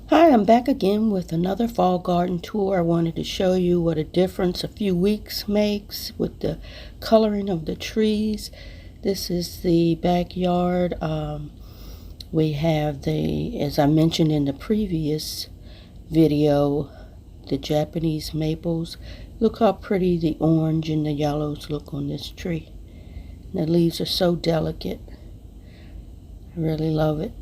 Hi, I'm back again with another fall garden tour. I wanted to show you what a difference a few weeks makes with the coloring of the trees. This is the backyard. We have as I mentioned in the previous video, the Japanese maples. Look how pretty the orange and the yellows look on this tree. The leaves are so delicate. I really love it.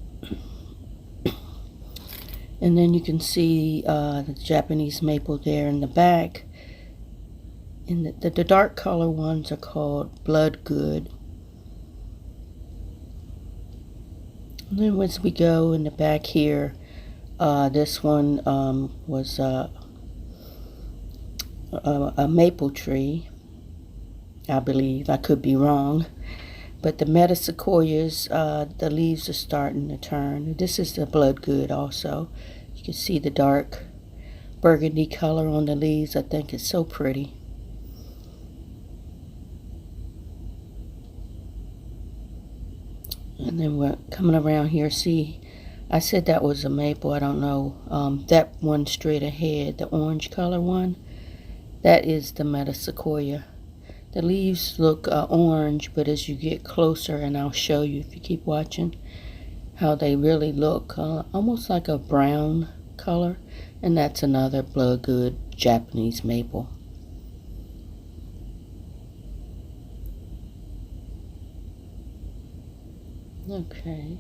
And then you can see the Japanese maple there in the back. And the dark color ones are called Bloodgood. And then as we go in the back here, this one was a maple tree, I believe. I could be wrong. But the Metasequoias, the leaves are starting to turn. This is the Bloodgood also. You can see the dark burgundy color on the leaves. I think it's so pretty. And then we're coming around here. See, I said that was a maple. I don't know. That one straight ahead, the orange color one, that is the Metasequoia. The leaves look orange, but as you get closer, and I'll show you if you keep watching, how they really look almost like a brown color. And that's another Bloodgood Japanese maple. Okay.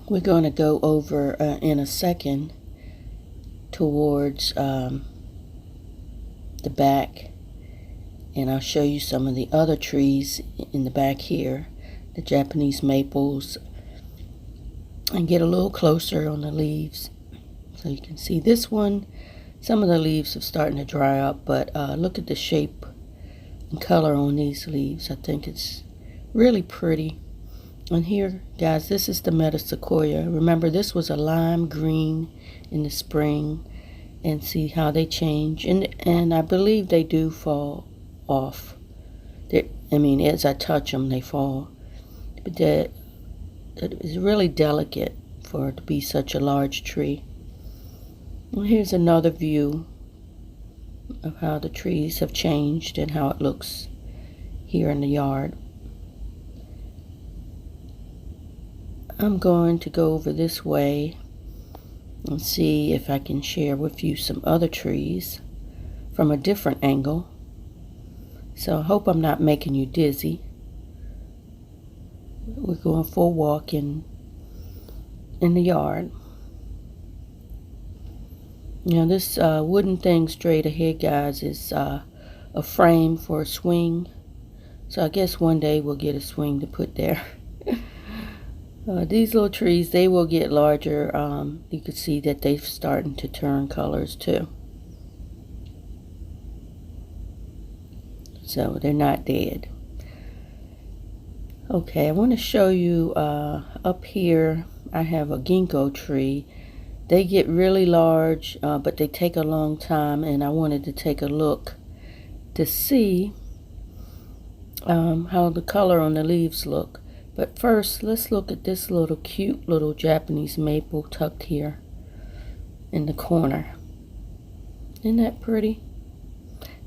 We're going to go over in a second towards the back. And I'll show you some of the other trees in the back here, the Japanese maples, and get a little closer on the leaves. So you can see this one, some of the leaves are starting to dry up, but look at the shape and color on these leaves. I think it's really pretty. And here, guys, this is the Metasequoia. Remember, this was a lime green in the spring, and see how they change. And I believe they do fall off. As I touch them, they fall. But that is really delicate for it to be such a large tree. Well, here's another view of how the trees have changed and how it looks here in the yard. I'm going to go over this way and see if I can share with you some other trees from a different angle. So I hope I'm not making you dizzy. We're going for a walk in the yard. Now this wooden thing straight ahead, guys, is a frame for a swing. So I guess one day we'll get a swing to put there. These little trees, they will get larger. You can see that they're starting to turn colors too. So they're not dead. Okay, I want to show you up here. I have a Ginkgo tree. They get really large, but they take a long time, and I wanted to take a look to see how the color on the leaves look. But first, let's look at this little cute little Japanese maple tucked here in the corner. Isn't that pretty?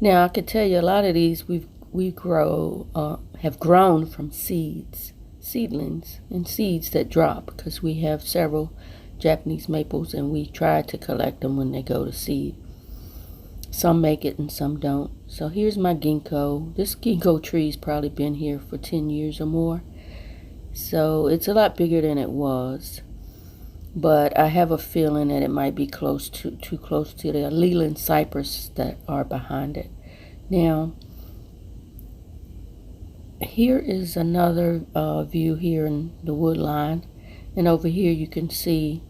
Now I could tell you a lot of these have grown from seedlings, and seeds that drop, because we have several Japanese maples and we try to collect them when they go to seed. Some make it and some don't. So here's my ginkgo. This ginkgo tree's probably been here for 10 years or more. So it's a lot bigger than it was. But I have a feeling that it might be too close to the Leland cypress that are behind it. Now, here is another view here in the wood line. And over here you can see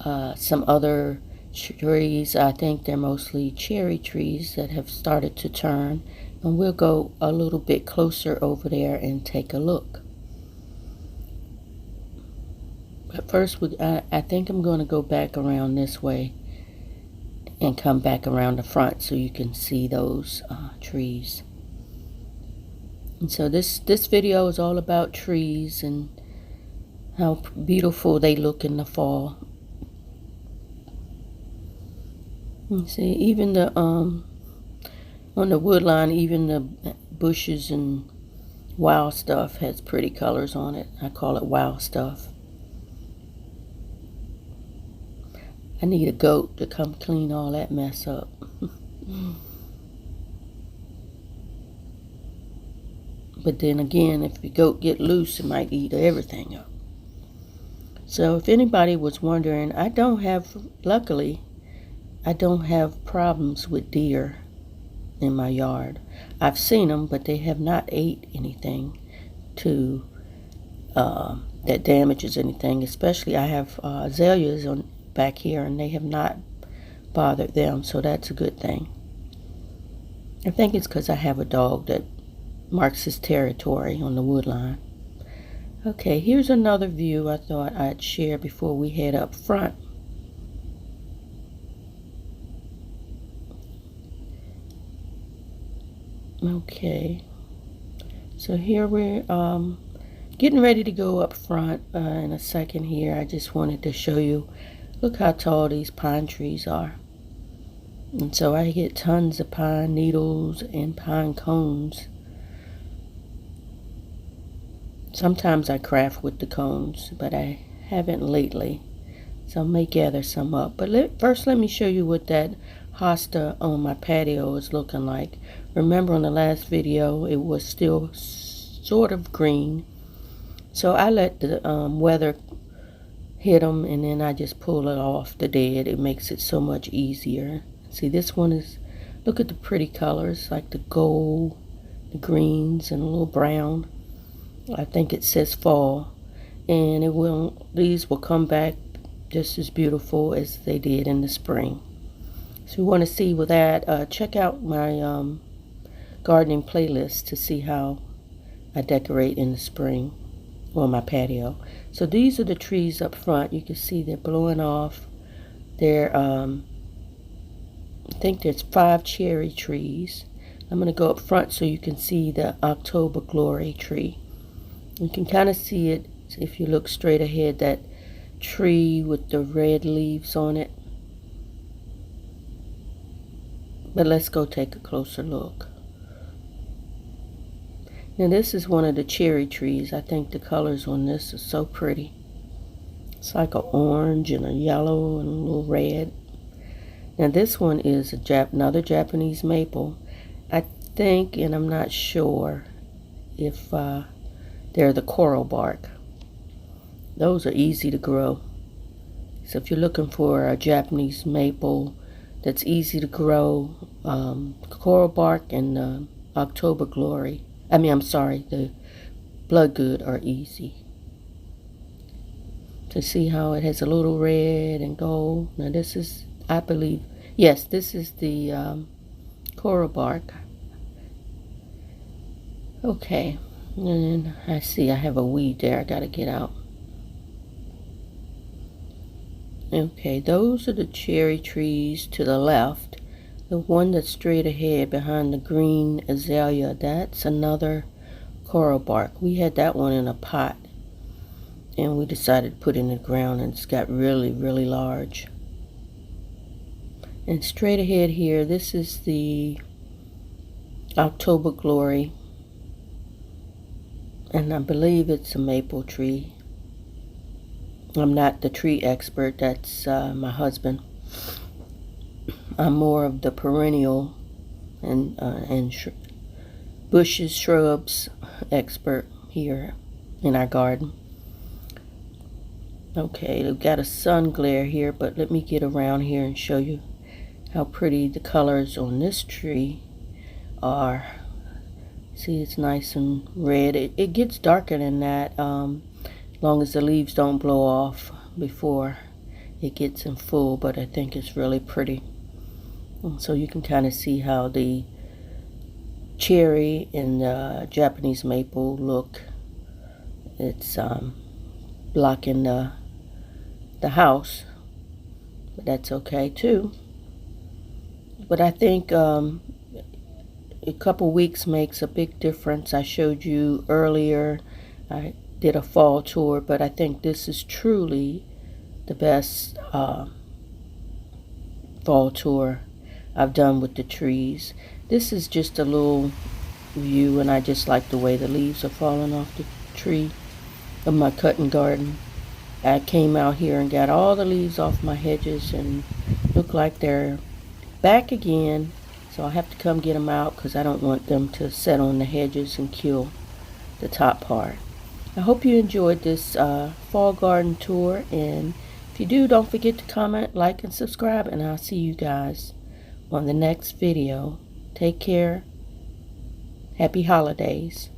some other trees. I think they're mostly cherry trees that have started to turn. And we'll go a little bit closer over there and take a look. But first, I think I'm going to go back around this way and come back around the front so you can see those trees. And so this video is all about trees and how beautiful they look in the fall. You see, even the on the wood line, even the bushes and wild stuff has pretty colors on it. I call it wild stuff. I need a goat to come clean all that mess up. But then again, if the goat get loose, it might eat everything up. So if anybody was wondering, luckily, I don't have problems with deer in my yard. I've seen them, but they have not ate anything that damages anything. Especially, I have azaleas back here, and they have not bothered them, so that's a good thing. I think it's because I have a dog that marks his territory on the wood line. Okay, here's another view I thought I'd share before we head up front. Okay, so here we're getting ready to go up front in a second here. I just wanted to show you, look how tall these pine trees are. And so I get tons of pine needles and pine cones. Sometimes I craft with the cones, but I haven't lately. So I may gather some up. But first let me show you what that hosta on my patio is looking like. Remember on the last video, it was still sort of green. So I let the weather hit them, and then I just pull it off the dead. It makes it so much easier. See, this one is, look at the pretty colors, like the gold, the greens, and a little brown. I think it says fall, and these will come back just as beautiful as they did in the spring. So you want to see with that, check out my gardening playlist to see how I decorate in the spring on my patio. So these are the trees up front. You can see they're blowing off. They're I think there's 5 cherry trees. I'm going to go up front so you can see the October Glory tree. You can kind of see it if you look straight ahead, that tree with the red leaves on it. But let's go take a closer look. Now this is one of the cherry trees. I think the colors on this are so pretty. It's like an orange and a yellow and a little red. Now this one is another Japanese maple. I think, and I'm not sure if they're the coral bark. Those are easy to grow. So if you're looking for a Japanese maple that's easy to grow, coral bark and October Glory, the Bloodgood are easy. To see how it has a little red and gold. Now this is, I believe, yes, this is the coral bark. Okay, and I see I have a weed there I gotta get out. Okay, those are the cherry trees to the left. The one that's straight ahead behind the green azalea, that's another coral bark. We had that one in a pot, and we decided to put it in the ground, and it's got really, really large. And straight ahead here, this is the October Glory, and I believe it's a maple tree. I'm not the tree expert, that's my husband. I'm more of the perennial and bushes, shrubs expert here in our garden. Okay, we've got a sun glare here, but let me get around here and show you how pretty the colors on this tree are. See, it's nice and red. It gets darker than that, as long as the leaves don't blow off before it gets in full, but I think it's really pretty. And so you can kind of see how the cherry and the Japanese maple look. It's blocking the house, but that's okay too. But I think a couple weeks makes a big difference. I showed you earlier, I did a fall tour, but I think this is truly the best fall tour I've done with the trees. This is just a little view, and I just like the way the leaves are falling off the tree of my cotton garden. I came out here and got all the leaves off my hedges and look like they're back again. So I have to come get them out because I don't want them to set on the hedges and kill the top part. I hope you enjoyed this fall garden tour, and if you do, don't forget to comment, like, and subscribe, and I'll see you guys on the next video. Take care. Happy holidays.